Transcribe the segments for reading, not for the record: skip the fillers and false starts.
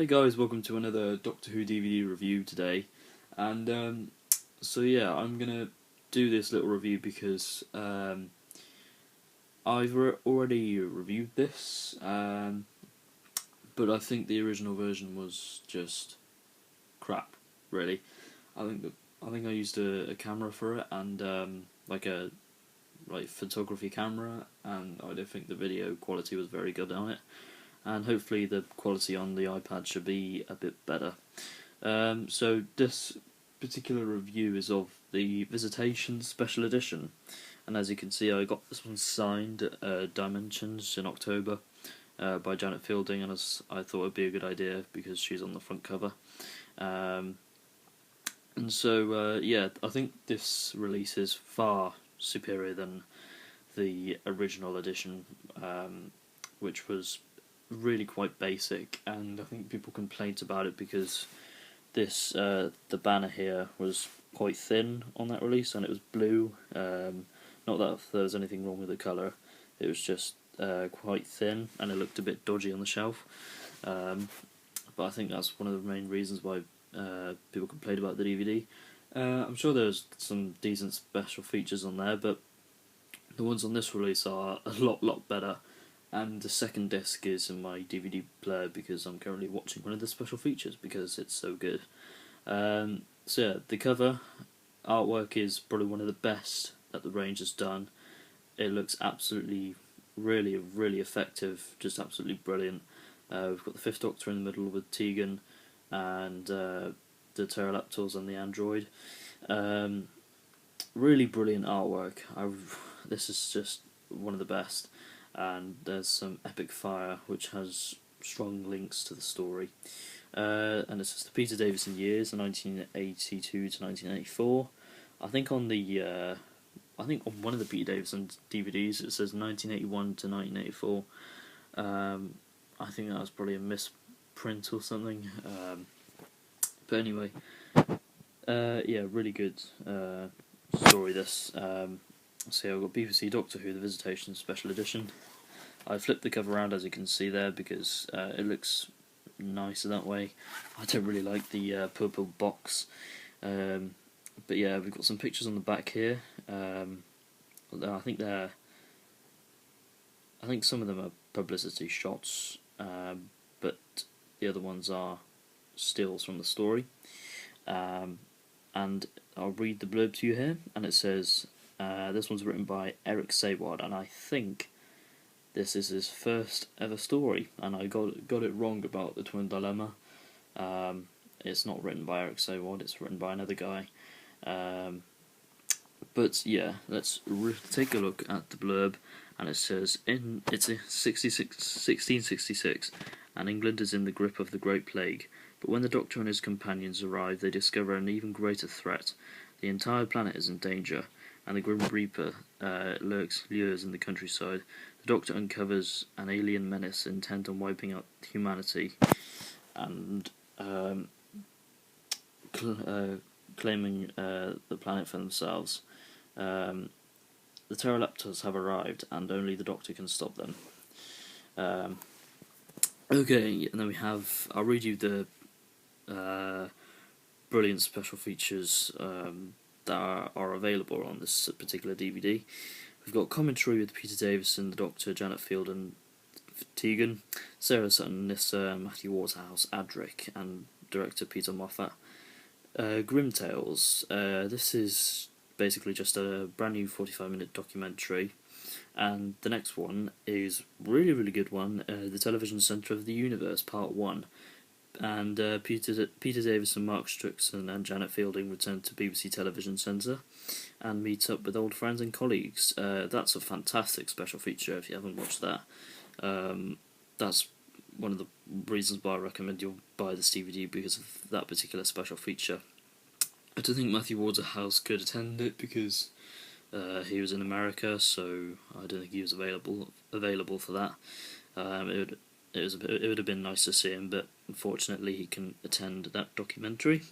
Hey guys, welcome to another Doctor Who DVD review today. So yeah, I'm gonna do this little review because I've already reviewed this, but I think the original version was just crap. Really, I think I used a camera for it and like a photography camera, and I don't think the video quality was very good on it. And hopefully the quality on the iPad should be a bit better. So this particular review is of the Visitation Special Edition, and as you can see I got this one signed at Dimensions in October by Janet Fielding, and as I thought it would be a good idea because she's on the front cover. Yeah, I think this release is far superior than the original edition, which was really quite basic, and I think people complained about it because this the banner here was quite thin on that release, and it was blue. Not that there was anything wrong with the colour, it was just quite thin and it looked a bit dodgy on the shelf. But I think that's one of the main reasons why people complained about the DVD. I'm sure there's some decent special features on there, but the ones on this release are a lot better. And the second disc is in my DVD player because I'm currently watching one of the special features because it's so good. So yeah, the cover artwork is probably one of the best that the range has done. It looks absolutely, really effective, just absolutely brilliant. We've got the Fifth Doctor in the middle with Tegan and the Pterodactyls and the android. Really brilliant artwork. This is just one of the best. And there's some epic fire which has strong links to the story, and it's just the Peter Davison years, 1982 to 1984. I think on one of the Peter Davison DVDs it says 1981 to 1984. I think that was probably a misprint or something. But anyway, yeah, really good story this. So I've got BBC Doctor Who, the Visitation Special Edition. I flipped the cover around as you can see there because it looks nicer that way. I don't really like the purple box. But yeah, we've got some pictures on the back here. I think some of them are publicity shots, but the other ones are stills from the story. And I'll read the blurb to you here, and it says, this one's written by Eric Saward, and I think this is his first ever story, and I got it wrong about the Twin Dilemma. It's not written by Eric Saward, it's written by another guy. But yeah, let's take a look at the blurb, and it says, it's 1666, and England is in the grip of the Great Plague, but when the Doctor and his companions arrive, they discover an even greater threat. The entire planet is in danger, and the Grim Reaper lures in the countryside. The Doctor uncovers an alien menace intent on wiping out humanity, and claiming the planet for themselves. The Pterodactyls have arrived, and only the Doctor can stop them. Okay, and then I'll read you the brilliant special features that are available on this particular DVD. We've got commentary with Peter Davison, the Doctor, Janet Field and Tegan, Sarah Sutton, Nissa, Matthew Waterhouse, Adric, and director Peter Moffat. Grim Tales. This is basically just a brand new 45-minute documentary, and the next one is really good one, the Television Centre of the Universe, Part 1. And Peter Davison, Mark Strickson and Janet Fielding return to BBC Television Centre and meet up with old friends and colleagues. That's a fantastic special feature if you haven't watched that. That's one of the reasons why I recommend you buy this DVD, because of that particular special feature. I don't think Matthew Waterhouse could attend it because he was in America, so I don't think he was available for that. It would have been nice to see him, but unfortunately he can attend that documentary.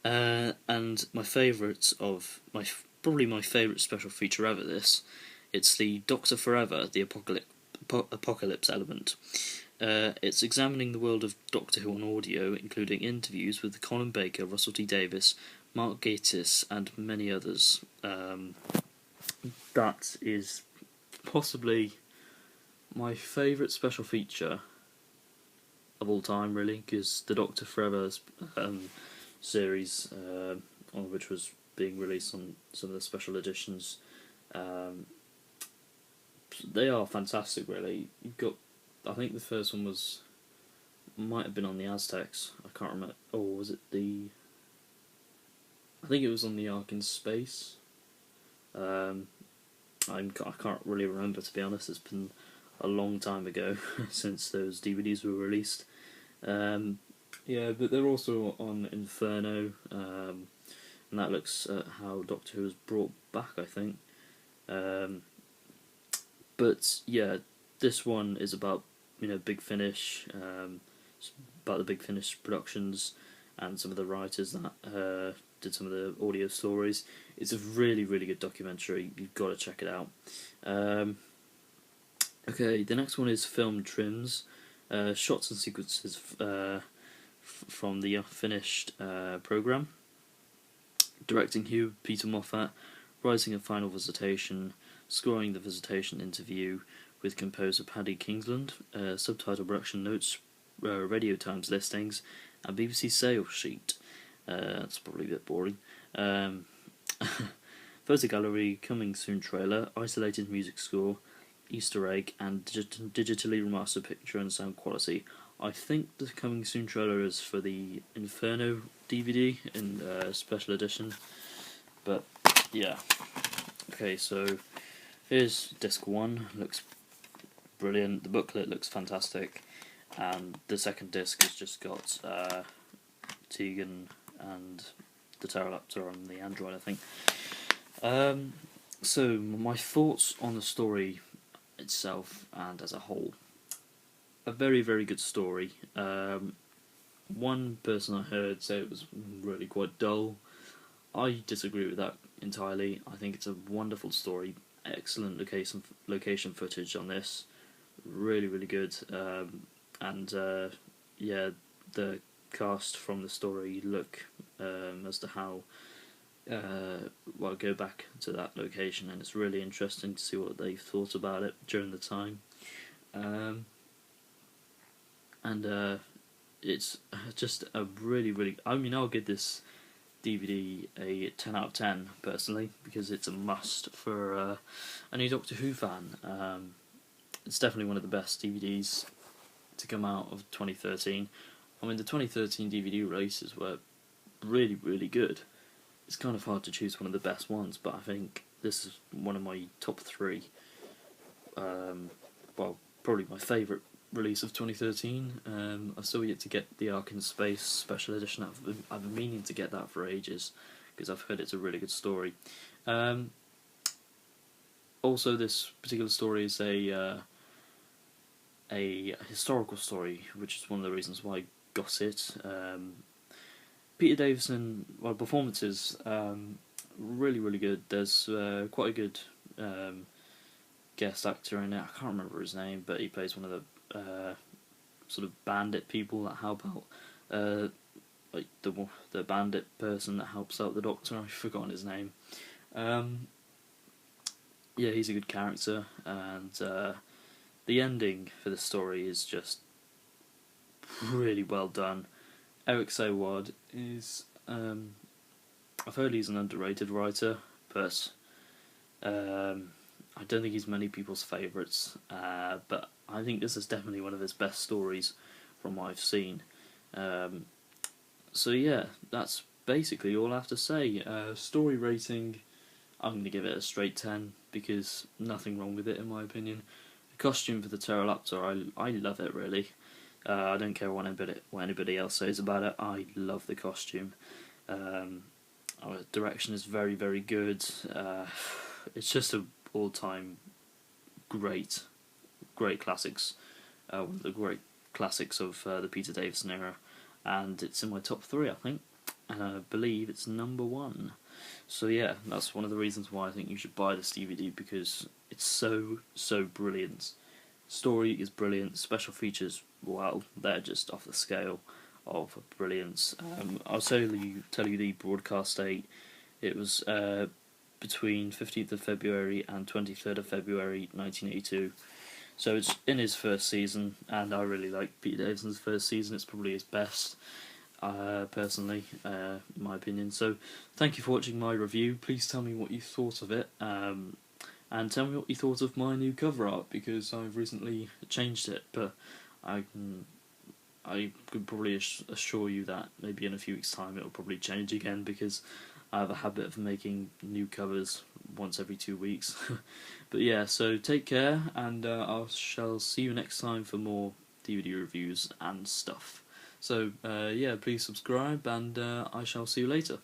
And probably my favourite special feature ever. It's the Doctor Forever, the Apocalypse element. It's examining the world of Doctor Who on audio, including interviews with Colin Baker, Russell T Davies, Mark Gatiss, and many others. That is possibly my favourite special feature of all time, really, because the Doctor Forever series, which was being released on some of the special editions, they are fantastic, really. You've got, I think the first one might have been on the Aztecs. I can't remember. Or was it the? I think it was on the Ark in Space. I can't really remember, to be honest. It's been a long time ago since those DVDs were released. Yeah, but they're also on Inferno, and that looks at how Doctor Who was brought back, I think. But yeah, this one is about Big Finish, it's about the Big Finish productions and some of the writers that did some of the audio stories. It's a really, really good documentary. You've got to check it out. Okay, the next one is film trims, shots and sequences from the finished programme. Directing Hugh Peter Moffat, writing a final Visitation, scoring the Visitation interview with composer Paddy Kingsland, subtitle production notes, radio times listings, and BBC sales sheet. That's probably a bit boring. Photo gallery, coming soon trailer, isolated music score, Easter egg, and digitally remastered picture and sound quality. I think the coming soon trailer is for the Inferno DVD in special edition. But yeah. Okay, so here's disc 1. Looks brilliant. The booklet looks fantastic, and the second disc has just got Tegan and the Pterodactyl on the Android, I think. So my thoughts on the story itself and as a whole. A very, very good story. One person I heard say it was really quite dull. I disagree with that entirely. I think it's a wonderful story. Excellent location footage on this. Really, really good. And yeah, the cast from the story look as to how go back to that location, and it's really interesting to see what they thought about it during the time. And it's just a really, really... I mean, I'll give this DVD a 10 out of 10, personally, because it's a must for a new Doctor Who fan. It's definitely one of the best DVDs to come out of 2013. I mean, the 2013 DVD releases were really, really good. It's kind of hard to choose one of the best ones, but I think this is one of my top 3. Well, probably my favourite release of 2013. I've still yet to get the Ark in Space special edition. I've been meaning to get that for ages, because I've heard it's a really good story. Also, this particular story is a historical story, which is one of the reasons why I got it. Peter Davison, performances, really, really good. There's quite a good guest actor in it. I can't remember his name, but he plays one of the sort of bandit people that help out, like the bandit person that helps out the Doctor. I've forgotten his name. Yeah, he's a good character, and the ending for the story is just really well done. Eric Saward is, I've heard he's an underrated writer, but I don't think he's many people's favourites, but I think this is definitely one of his best stories from what I've seen. So yeah, that's basically all I have to say. Story rating, I'm going to give it a straight 10, because nothing wrong with it in my opinion. The costume for the Pterodactyl, I love it, really. I don't care what anybody else says about it. I love the costume. Direction is very, very good. It's just an all-time great classics. One of the great classics of the Peter Davison era, and it's in my top 3, I think, and I believe it's number 1. So yeah, that's one of the reasons why I think you should buy this DVD, because it's so brilliant. Story is brilliant. Special features, well, they're just off the scale of brilliance. I'll tell you the broadcast date. It was between 15th of February and 23rd of February 1982. So it's in his first season, and I really like Peter Davison's first season. It's probably his best, personally, in my opinion. So thank you for watching my review. Please tell me what you thought of it, and tell me what you thought of my new cover art, because I've recently changed it, but I could probably assure you that maybe in a few weeks' time it'll probably change again, because I have a habit of making new covers once every 2 weeks. But yeah, so take care, and I shall see you next time for more DVD reviews and stuff. So yeah, please subscribe, and I shall see you later.